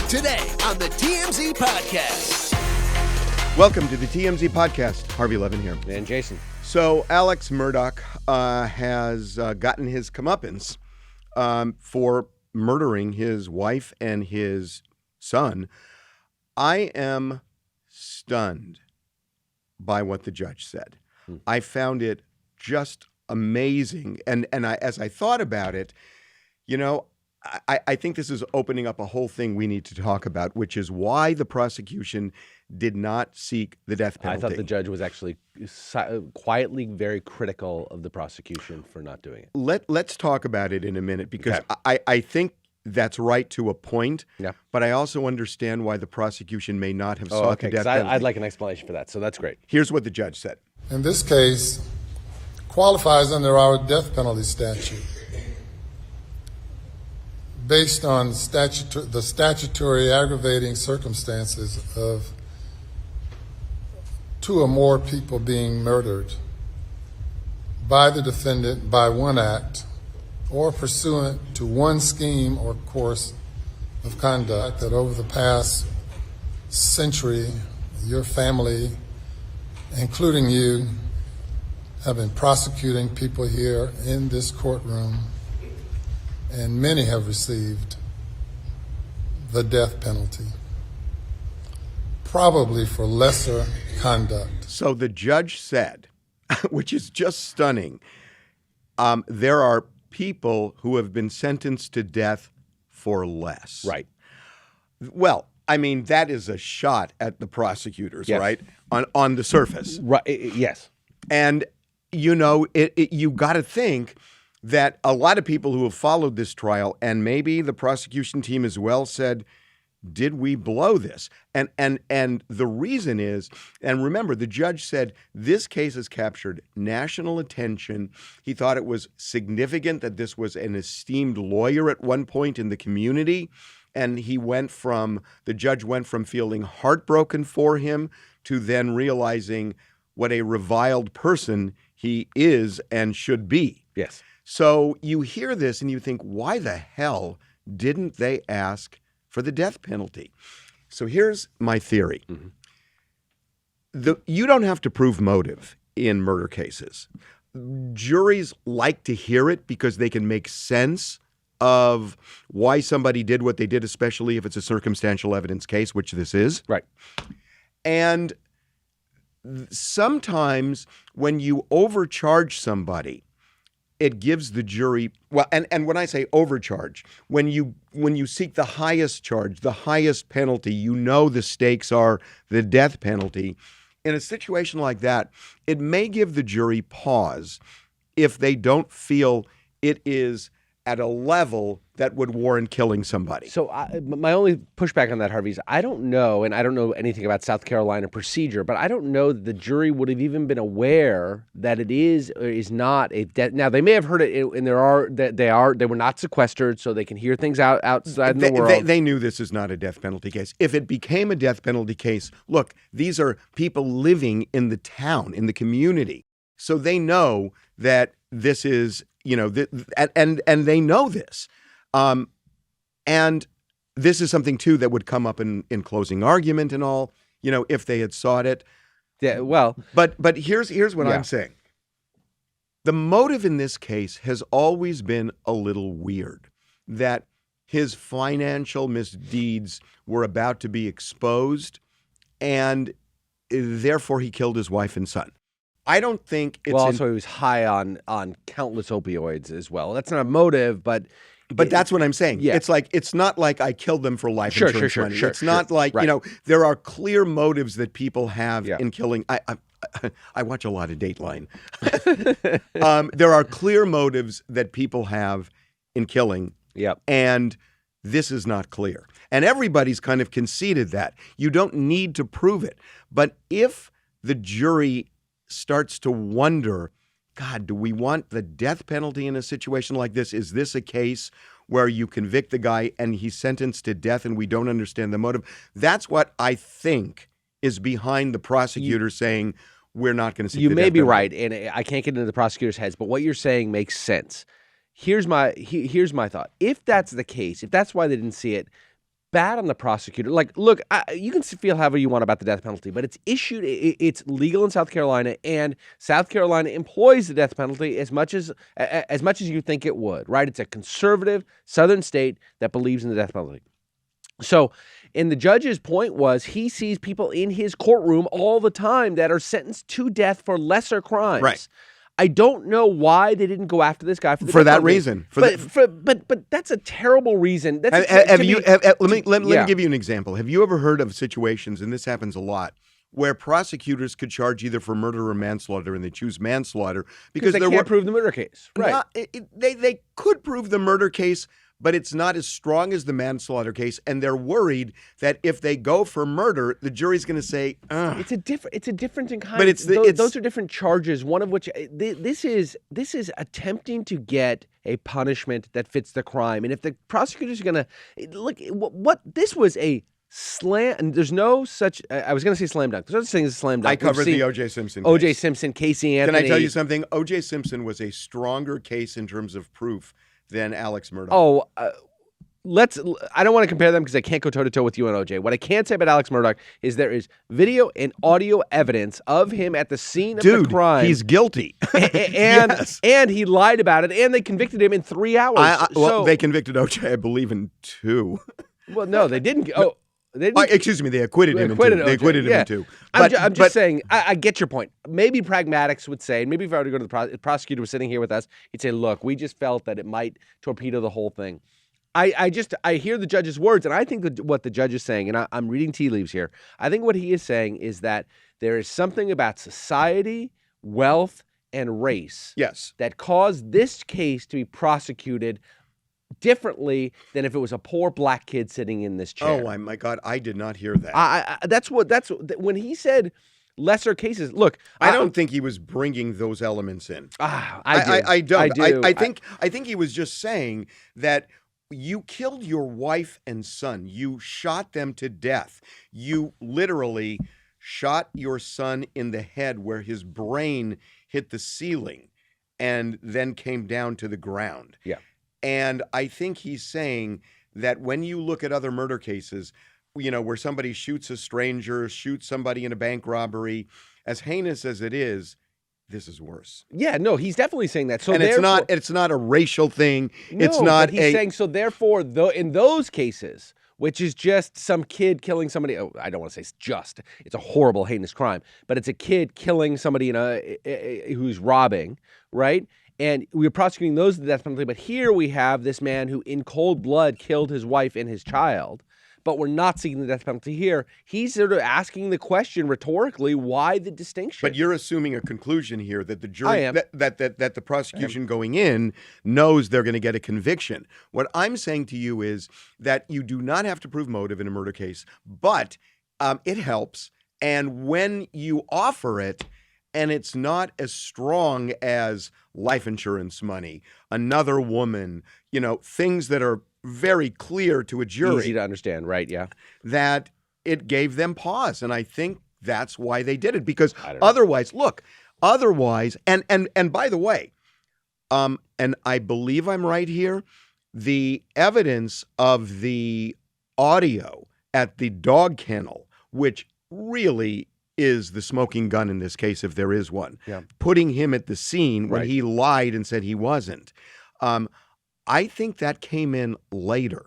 Today on the TMZ Podcast. Welcome to the TMZ Podcast. Harvey, Levin here. And Jason. So Alex Murdaugh has gotten his comeuppance for murdering his wife and his son. I am stunned by what the judge said. I found it just amazing. And as I thought about it, you know, I think this is opening up a whole thing we need to talk about, which is why the prosecution did not seek the death penalty. I thought the judge was actually quietly very critical of the prosecution for not doing it. Let's talk about it in a minute, because I think that's right to a point, but I also understand why the prosecution may not have sought the death penalty. I'd like an explanation for that, so that's great. Here's what the judge said. In this case, qualifies under our death penalty statute based on the statutory aggravating circumstances of two or more people being murdered by the defendant by one act or pursuant to one scheme or course of conduct that over the past century, your family, including you, have been prosecuting people here in this courtroom, and many have received the death penalty, probably for lesser conduct. So the judge said, which is just stunning, there are people who have been sentenced to death for less. Right. Well, I mean, that is a shot at the prosecutors, right? On the surface. Right. Yes. And, you know, you got to think that a lot of people who have followed this trial, and maybe the prosecution team as well, said, did we blow this? And the reason is, and remember, the judge said this case has captured national attention. He thought it was significant that this was an esteemed lawyer at one point in the community. And the judge went from feeling heartbroken for him to then realizing what a reviled person he is and should be. Yes. So you hear this and you think, why the hell didn't they ask for the death penalty? So here's my theory. You don't have to prove motive in murder cases. Juries like to hear it because they can make sense of why somebody did what they did, especially if it's a circumstantial evidence case, which this is. Right. And sometimes when you overcharge somebody, it gives the jury, well, and when I say overcharge, when you seek the highest charge, the highest penalty, you know the stakes are the death penalty. In a situation like that, it may give the jury pause if they don't feel it is at a level that would warrant killing somebody. So my only pushback on that, Harvey, is I don't know, and I don't know anything about South Carolina procedure, but I don't know that the jury would have even been aware that it is or is not a death. Now, they may have heard it, and they were not sequestered, so they can hear things outside in the world. They knew this is not a death penalty case. If it became a death penalty case, look, these are people living in the town, in the community, so they know that this is, you know, and they know this. And this is something, too, that would come up in closing argument and all, you know, if they had sought it. Yeah, well. But here's what I'm saying. The motive in this case has always been a little weird, that his financial misdeeds were about to be exposed, and therefore he killed his wife and son. I don't think it's... Well, also he was high on countless opioids as well. That's not a motive, but that's what I'm saying. Yeah. it's not like I killed them for life insurance money. It's not like, right. You know, there are clear motives that people have in killing. I watch a lot of Dateline. There are clear motives that people have in killing. Yep. And this is not clear. And everybody's kind of conceded that. You don't need to prove it. But if the jury starts to wonder, God, do we want the death penalty in a situation like this? Is this a case where you convict the guy and he's sentenced to death and we don't understand the motive? That's what I think is behind the prosecutor saying we're not going to see the death penalty. You may be right, and I can't get into the prosecutor's heads, but what you're saying makes sense. Here's my thought. If that's the case, if that's why they didn't see it, bad on the prosecutor. Like, look, you can feel however you want about the death penalty, but it's issued, it's legal in South Carolina, and South Carolina employs the death penalty as much as you think it would, right? It's a conservative southern state that believes in the death penalty. So, and the judge's point was he sees people in his courtroom all the time that are sentenced to death for lesser crimes. Right. I don't know why they didn't go after this guy for that penalty. reason. But that's a terrible reason. That's let me give you an example. Have you ever heard of situations, and this happens a lot, where prosecutors could charge either for murder or manslaughter, and they choose manslaughter because they can't prove the murder case. Right. They could prove the murder case, but it's not as strong as the manslaughter case, and they're worried that if they go for murder, the jury's going to say, ugh. It's a different in kind. But those are different charges. One of which this is attempting to get a punishment that fits the crime. And if the prosecutors are going to look, what this was a slam. And there's no such. I was going to say slam dunk. There's no such thing as a slam dunk. I covered the O.J. Simpson case. O.J. Simpson, Casey Anthony. Can I tell you something? O.J. Simpson was a stronger case in terms of proof than Alex Murdaugh. Oh, I don't want to compare them because I can't go toe-to-toe with you and OJ. What I can say about Alex Murdaugh is there is video and audio evidence of him at the scene of the crime. He's guilty. and he lied about it, and they convicted him in 3 hours. They convicted OJ, I believe, in 2. Well, no, they didn't. Excuse me, they acquitted him in 2. They acquitted him in 2. I'm just saying, I get your point. Maybe pragmatics would say, and maybe if I were to go to the prosecutor was sitting here with us, he'd say, look, we just felt that it might torpedo the whole thing. I hear the judge's words, and I think that what the judge is saying, and I'm reading tea leaves here, I think what he is saying is that there is something about society, wealth, and race that caused this case to be prosecuted differently than if it was a poor black kid sitting in this chair. Oh my God, I did not hear that. That's when he said lesser cases. Look, I don't think he was bringing those elements in. I do. I think he was just saying that you killed your wife and son. You shot them to death. You literally shot your son in the head where his brain hit the ceiling and then came down to the ground. Yeah. And I think he's saying that when you look at other murder cases, where somebody shoots a stranger, shoots somebody in a bank robbery, as heinous as it is, this is worse. Yeah, no, he's definitely saying that. So and it's not a racial thing. No, it's not. But he's saying so. Therefore, in those cases, which is just some kid killing somebody. Oh, I don't want to say just. It's a horrible, heinous crime, but it's a kid killing somebody who's robbing, right? And we were prosecuting those to the death penalty. But here we have this man who, in cold blood, killed his wife and his child. But we're not seeking the death penalty here. He's sort of asking the question rhetorically, why the distinction? But you're assuming a conclusion here that the jury, that the prosecution going in knows they're going to get a conviction. What I'm saying to you is that you do not have to prove motive in a murder case, but it helps. And when you offer it, and it's not as strong as life insurance money, another woman, things that are very clear to a jury. Easy to understand, right? Yeah. That it gave them pause. And I think that's why they did it. Because otherwise, and by the way, and I believe I'm right here, the evidence of the audio at the dog kennel, which really is the smoking gun in this case, if there is one, putting him at the scene when he lied and said he wasn't. I think that came in later.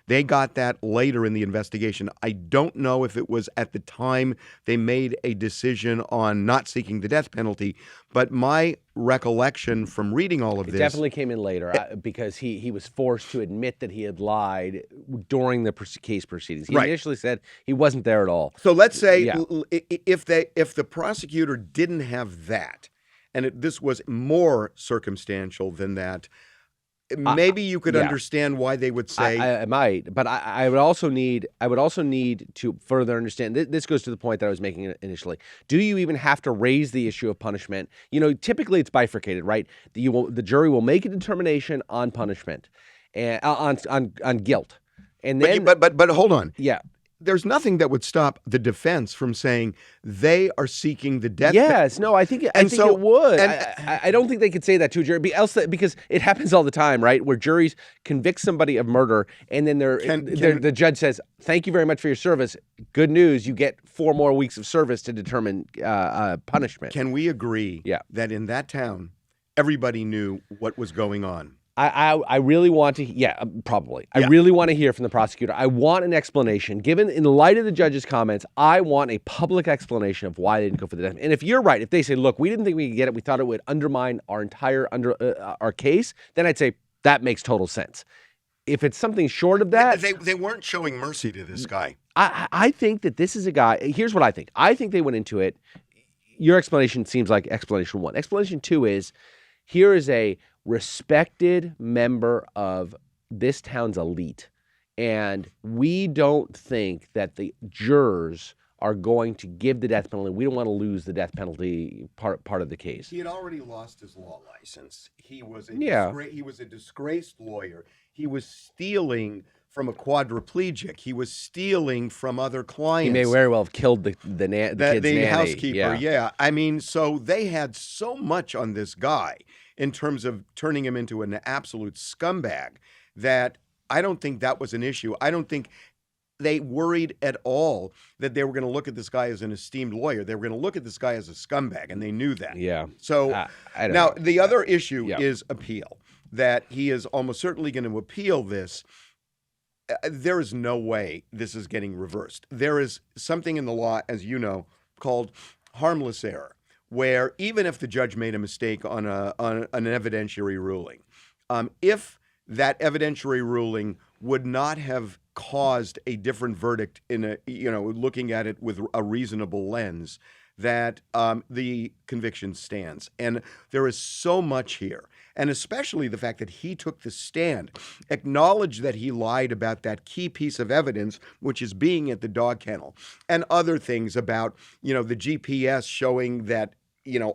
They got that later in the investigation. I don't know if it was at the time they made a decision on not seeking the death penalty, but my recollection from reading all of this... It definitely came in later because he was forced to admit that he had lied during the case proceedings. He initially said he wasn't there at all. So let's say if the prosecutor didn't have that, and this was more circumstantial than that, maybe you could understand why they would say. I might, but I would also need to further understand. This goes to the point that I was making initially. Do you even have to raise the issue of punishment? Typically it's bifurcated, right? The jury will make a determination on punishment and on guilt, and then. But hold on. Yeah. there's nothing that would stop the defense from saying they are seeking the death Yes, no, I think it would. I don't think they could say that to a jury, because it happens all the time, right? Where juries convict somebody of murder, and then the judge says, "Thank you very much for your service. Good news, you get 4 more weeks of service to determine punishment." Can we agree that in that town, everybody knew what was going on? I really want to, probably. I really want to hear from the prosecutor. I want an explanation. Given in light of the judge's comments, I want a public explanation of why they didn't go for the death. And if you're right, if they say, look, we didn't think we could get it, we thought it would undermine our entire our case, then I'd say that makes total sense. If it's something short of that, they weren't showing mercy to this guy. I think that this is a guy. Here's what I think. I think they went into it. Your explanation seems like explanation 1. Explanation 2 is, here is a respected member of this town's elite, and we don't think that the jurors are going to give the death penalty. We don't want to lose the death penalty part of the case. He had already lost his law license. He was he was a disgraced lawyer. He was stealing from a quadriplegic. He was stealing from other clients. He may very well have killed the kid's nanny. Housekeeper. Yeah. I mean, so they had so much on this guy in terms of turning him into an absolute scumbag that I don't think that was an issue. I don't think they worried at all that they were going to look at this guy as an esteemed lawyer. They were going to look at this guy as a scumbag, and they knew that. Yeah. So I don't now know. the other issue is appeal, that he is almost certainly going to appeal this. There is no way this is getting reversed. There is something in the law, as you know, called harmless error, where even if the judge made a mistake on an evidentiary ruling, if that evidentiary ruling would not have caused a different verdict in looking at it with a reasonable lens, that the conviction stands. And there is so much here, and especially the fact that he took the stand, acknowledged that he lied about that key piece of evidence, which is being at the dog kennel, and other things about, the GPS showing that,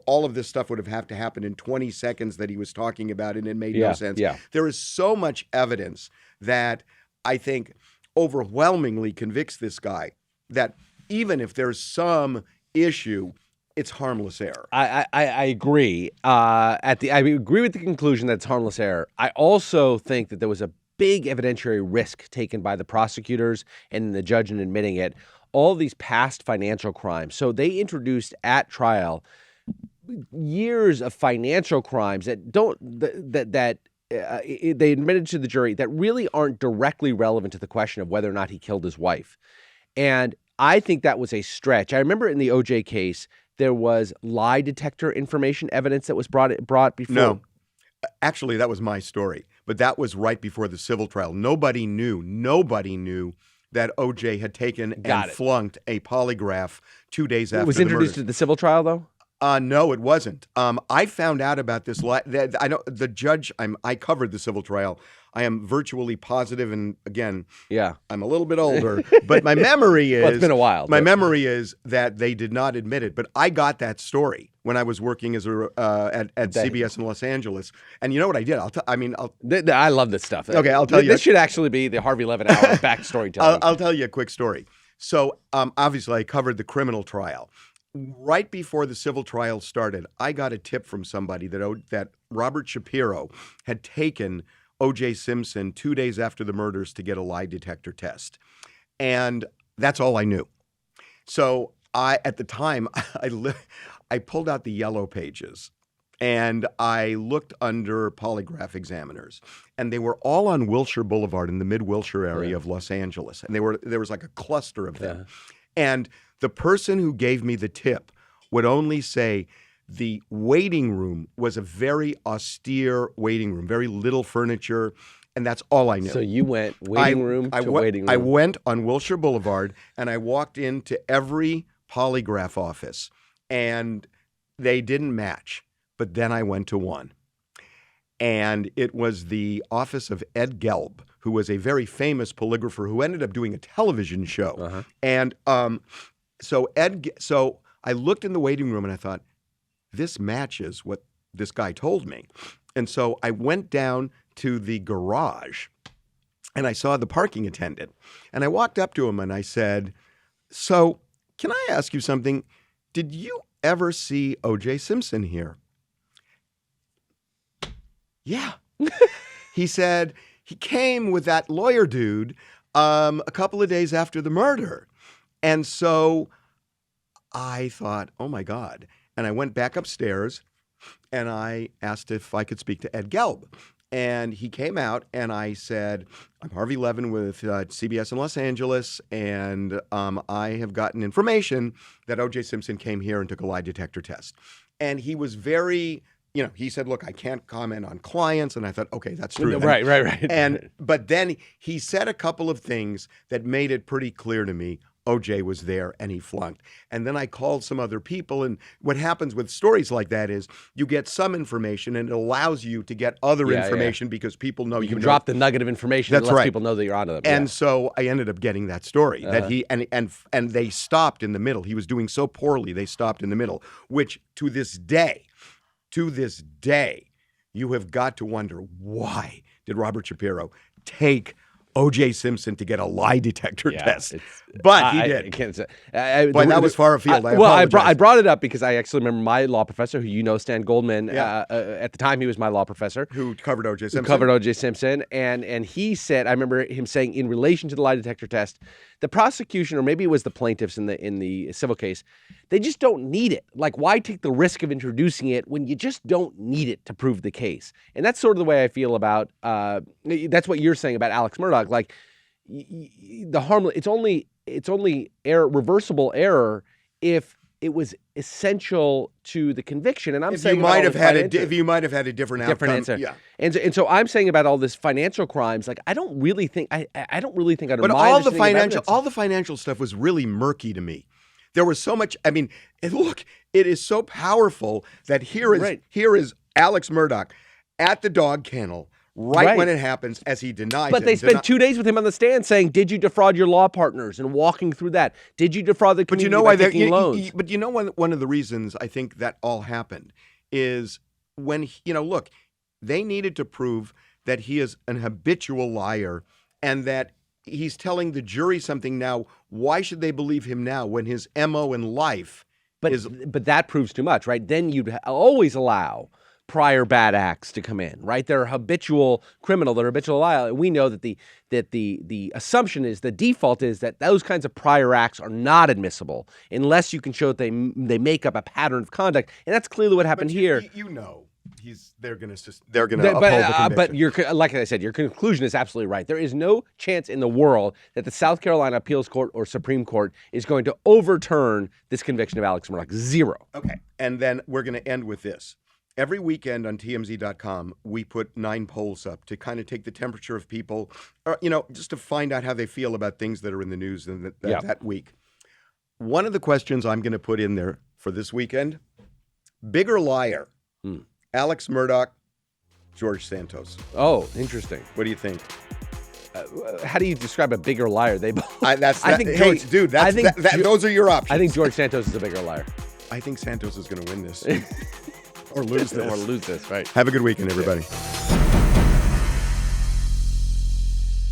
all of this stuff would have to happen in 20 seconds that he was talking about, and it made no sense. Yeah. There is so much evidence that I think overwhelmingly convicts this guy that even if there's some issue, it's harmless error. I agree. I agree with the conclusion that it's harmless error. I also think that there was a big evidentiary risk taken by the prosecutors and the judge in admitting it. All these past financial crimes. So they introduced at trial years of financial crimes that they admitted to the jury that really aren't directly relevant to the question of whether or not he killed his wife. And I think that was a stretch. I remember in the OJ case, there was lie detector information evidence that was brought before. No, actually, that was my story, but that was right before the civil trial. Nobody knew that OJ had taken and flunked a polygraph 2 days after It was the introduced murders. at the civil trial, though? No, it wasn't. I found out about this. I know the judge. I covered the civil trial. I am virtually positive, and again, I'm a little bit older, but my memory is. Well, it's been a while. My memory is that they did not admit it, but I got that story when I was working as at CBS in Los Angeles. And you know what I did? I love this stuff. Okay, I'll tell you. This should actually be the Harvey Levin hour backstory telling. I'll tell you a quick story. So obviously, I covered the criminal trial. Right before the civil trial started, I got a tip from somebody that Robert Shapiro had taken O.J. Simpson 2 days after the murders to get a lie detector test. And that's all I knew. So at the time, I pulled out the yellow pages and I looked under polygraph examiners. And they were all on Wilshire Boulevard in the mid-Wilshire area of Los Angeles. And there was like a cluster of them. And the person who gave me the tip would only say the waiting room was a very austere waiting room, very little furniture, and that's all I knew. So you went waiting room to waiting room. I went on Wilshire Boulevard, and I walked into every polygraph office, and they didn't match. But then I went to one, and it was the office of Ed Gelb, who was a very famous polygrapher who ended up doing a television show. And so I looked in the waiting room and I thought, this matches what this guy told me. And so I went down to the garage and I saw the parking attendant. And I walked up to him and I said, "So, can I ask you something? Did you ever see O.J. Simpson here?" "Yeah." He said, "He came with that lawyer dude a couple of days after the murder." And so I thought, oh my God. And I went back upstairs and I asked if I could speak to Ed Gelb. And he came out and I said, "I'm Harvey Levin with CBS in Los Angeles, and I have gotten information that O.J. Simpson came here and took a lie detector test." And he was very, he said, "Look, I can't comment on clients." And I thought, okay, that's true. Right. But then he said a couple of things that made it pretty clear to me OJ was there and he flunked. And then I called some other people. And what happens with stories like that is you get some information and it allows you to get other information because people know you can drop the nugget of information that lets people know that you're onto them. And so I ended up getting that story that he and they stopped in the middle. He was doing so poorly, they stopped in the middle, which to this day, you have got to wonder, why did Robert Shapiro take O.J. Simpson to get a lie detector test? But he did. I can't say. But that was far afield. I brought it up because I actually remember my law professor, who Stan Goldman. At the time, he was my law professor, who covered O.J. Simpson. And he said, I remember him saying, in relation to the lie detector test, the prosecution, or maybe it was the plaintiffs in the civil case, they just don't need it. Like, why take the risk of introducing it when you just don't need it to prove the case? And that's sort of the way I feel about. That's what you're saying about Alex Murdaugh. Like, the harmless. It's only reversible error if it was essential to the conviction. And I'm saying you might have had a different outcome. Answer. Yeah. And so I'm saying about all this financial crimes, like I don't really think I'd But all the financial stuff was really murky to me. There was so much. I mean, look, it is so powerful that here is Alex Murdaugh at the dog kennel. Right when it happens, as he denies it. But they spent 2 days with him on the stand saying, "Did you defraud your law partners?" and walking through that. Did you defraud the community by taking loans? But you know one of the reasons I think that all happened is when, look, they needed to prove that he is an habitual liar and that he's telling the jury something now. Why should they believe him now when his MO in life is... But that proves too much, right? Then you'd always allow prior bad acts to come in, right? They're a habitual criminal, they're a habitual liar. We know that the assumption is, the default is that those kinds of prior acts are not admissible unless you can show that they make up a pattern of conduct, and that's clearly what happened here. They're going to uphold the conviction. But like I said, your conclusion is absolutely right. There is no chance in the world that the South Carolina Appeals Court or Supreme Court is going to overturn this conviction of Alex Murdaugh. Zero. Okay, and then we're going to end with this. Every weekend on TMZ.com, we put 9 polls up to kind of take the temperature of people, or, just to find out how they feel about things that are in the news that week. One of the questions I'm going to put in there for this weekend, bigger liar, Alex Murdaugh, George Santos. Oh, interesting. What do you think? How do you describe a bigger liar? Those are your options. I think George Santos is a bigger liar. I think Santos is going to win this. Or lose this. Right. Have a good weekend, everybody.